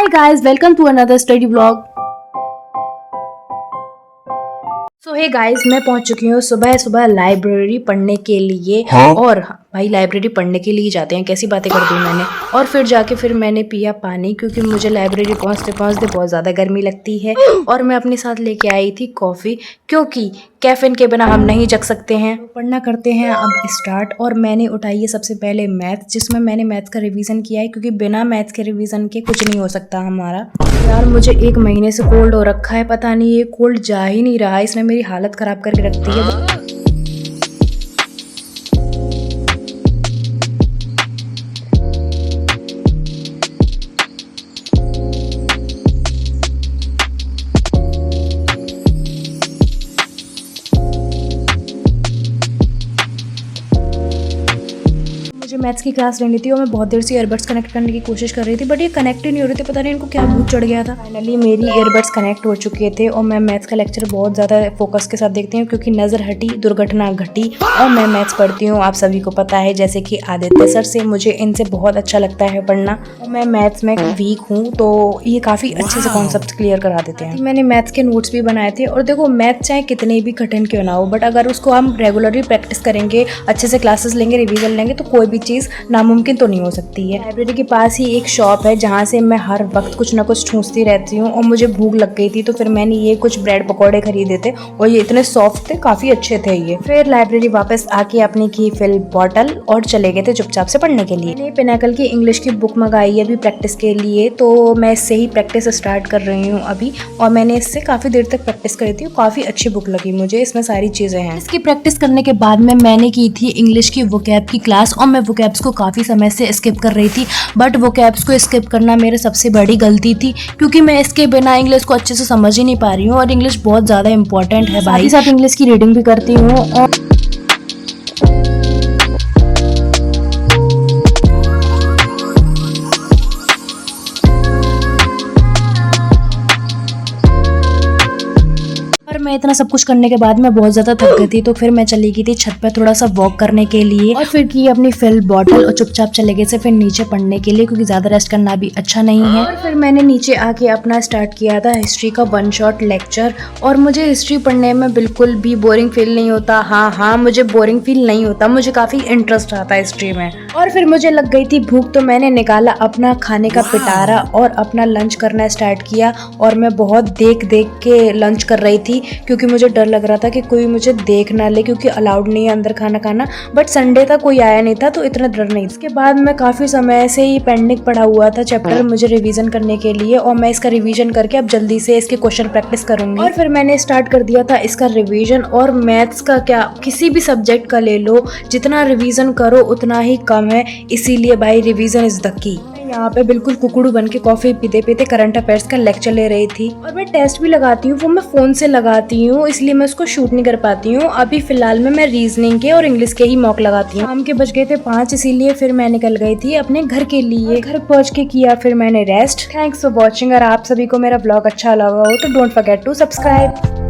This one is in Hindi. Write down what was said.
Hi guys, welcome to another study vlog. So hey guys, मैं पहुंच चुकी हूँ सुबह सुबह लाइब्रेरी पढ़ने के लिए। और भाई लाइब्रेरी पढ़ने के लिए जाते हैं, कैसी बातें कर दी मैंने। और फिर जाके फिर मैंने पिया पानी, क्योंकि मुझे लाइब्रेरी पहुंचते पहुंचते बहुत ज़्यादा गर्मी लगती है। और मैं अपने साथ लेके आई थी कॉफ़ी, क्योंकि कैफीन के बिना हम नहीं जग सकते हैं। पढ़ना करते हैं अब स्टार्ट। और मैंने उठाई है सबसे पहले मैथ, जिसमें मैंने मैथ का रिवीजन किया है, क्योंकि बिना मैथ के रिवीजन के कुछ नहीं हो सकता हमारा। यार मुझे 1 महीने से कोल्ड हो रखा है, पता नहीं ये कोल्ड जा ही नहीं रहा है, इसने मेरी हालत खराब करके रखती है। मुझे मैथ्स की क्लास लेनी थी और मैं बहुत देर से ईयरबड्स कनेक्ट करने की कोशिश कर रही थी, बट ये कनेक्ट ही नहीं हो रहे थे। पता नहीं इनको क्या भूत चढ़ गया था। फाइनली मेरी ईयरबड्स कनेक्ट हो चुके थे और मैं मैथ्स का लेक्चर बहुत ज़्यादा फोकस के साथ देखती हूँ, क्योंकि नज़र हटी दुर्घटना घटी। और मैं मैथ्स पढ़ती हूँ, आप सभी को पता है, जैसे कि आदित्य सर से मुझे इनसे बहुत अच्छा लगता है पढ़ना। और मैं मैथ्स में वीक हूँ, तो ये काफ़ी अच्छे से कॉन्सेप्ट क्लियर करा देते हैं। मैंने मैथ्स के नोट्स भी बनाए थे। और देखो, मैथ चाहे कितने भी कठिन क्यों ना हो, बट अगर उसको हम रेगुलरली प्रैक्टिस करेंगे, अच्छे से क्लासेस लेंगे, रिवीजन लेंगे, तो कोई भी चीज़ नामुमकिन तो नहीं हो सकती है। लाइब्रेरी के पास ही एक शॉप है जहाँ से मैं हर वक्त कुछ ना कुछ ठूंसती रहती हूँ। और मुझे भूख लग गई थी, तो फिर मैंने ये कुछ ब्रेड पकौड़े खरीदे थे और ये इतने सॉफ्ट थे, काफ़ी अच्छे थे ये। फिर लाइब्रेरी वापस आके अपनी की फिल बॉटल और चले गए थे चुपचाप से पढ़ने के लिए। मैंने पिनाकल की इंग्लिश की बुक मंगाई है अभी प्रैक्टिस के लिए, तो मैं इससे ही प्रैक्टिस स्टार्ट कर रही हूँ अभी। और मैंने इससे काफ़ी देर तक प्रैक्टिस करी थी, काफ़ी अच्छी बुक लगी मुझे, इसमें सारी चीज़ें हैं। इसकी प्रैक्टिस करने के बाद में मैंने की थी इंग्लिश की वोकैब की क्लास, और मैं वोकैब्स को काफ़ी समय से स्किप कर रही थी। बट वोकैब्स को स्किप करना मेरी सबसे बड़ी गलती थी, क्योंकि मैं इसके बिना इंग्लिश को अच्छे से समझ ही नहीं पा रही हूँ। और इंग्लिश बहुत ज़्यादा इंपॉर्टेंट है भाई, साथ इंग्लिश की रीडिंग भी करती हूँ। और मैं इतना सब कुछ करने के बाद मैं बहुत ज़्यादा थक गई थी, तो फिर मैं चली गई थी छत पर थोड़ा सा वॉक करने के लिए। और फिर की अपनी फिल बॉटल और चुपचाप चले गए से फिर नीचे पढ़ने के लिए, क्योंकि ज़्यादा रेस्ट करना भी अच्छा नहीं है। और फिर मैंने नीचे आके अपना स्टार्ट किया था हिस्ट्री का 1 शॉट लेक्चर। और मुझे हिस्ट्री पढ़ने में बिल्कुल भी बोरिंग फील नहीं होता। हाँ, मुझे बोरिंग फील नहीं होता, मुझे काफ़ी इंटरेस्ट आता है हिस्ट्री में। और फिर मुझे लग गई थी भूख, तो मैंने निकाला अपना खाने का पिटारा और अपना लंच करना स्टार्ट किया। और मैं बहुत देख के लंच कर रही थी, क्योंकि मुझे डर लग रहा था कि कोई मुझे देख ना ले, क्योंकि अलाउड नहीं है अंदर खाना खाना। बट संडे था, कोई आया नहीं था, तो इतना डर नहीं। इसके बाद मैं काफ़ी समय से ही पेंडिंग पड़ा हुआ था चैप्टर मुझे रिवीजन करने के लिए, और मैं इसका रिवीजन करके अब जल्दी से इसके क्वेश्चन प्रैक्टिस करूंगी। और फिर मैंने स्टार्ट कर दिया था इसका रिवीजन। और मैथ्स का क्या, किसी भी सब्जेक्ट का ले लो, जितना रिवीजन करो उतना ही कम है, इसीलिए भाई रिवीजन इज द की। यहाँ पे बिल्कुल कुकड़ू बन के कॉफी पीते पीते करंट अफेयर्स का लेक्चर ले रही थी। और मैं टेस्ट भी लगाती हूँ, वो मैं फोन से लगाती हूँ, इसलिए मैं उसको शूट नहीं कर पाती हूँ। अभी फिलहाल में मैं रीजनिंग के और इंग्लिश के ही मॉक लगाती हूँ। शाम के बज गए थे 5, इसीलिए फिर मैं निकल गई थी अपने घर के लिए। घर पहुँच के किया फिर मैंने रेस्ट। Thanks for watching. अगर आप सभी को मेरा ब्लॉग अच्छा लगा हो तो डोंट फॉरगेट टू सब्सक्राइब।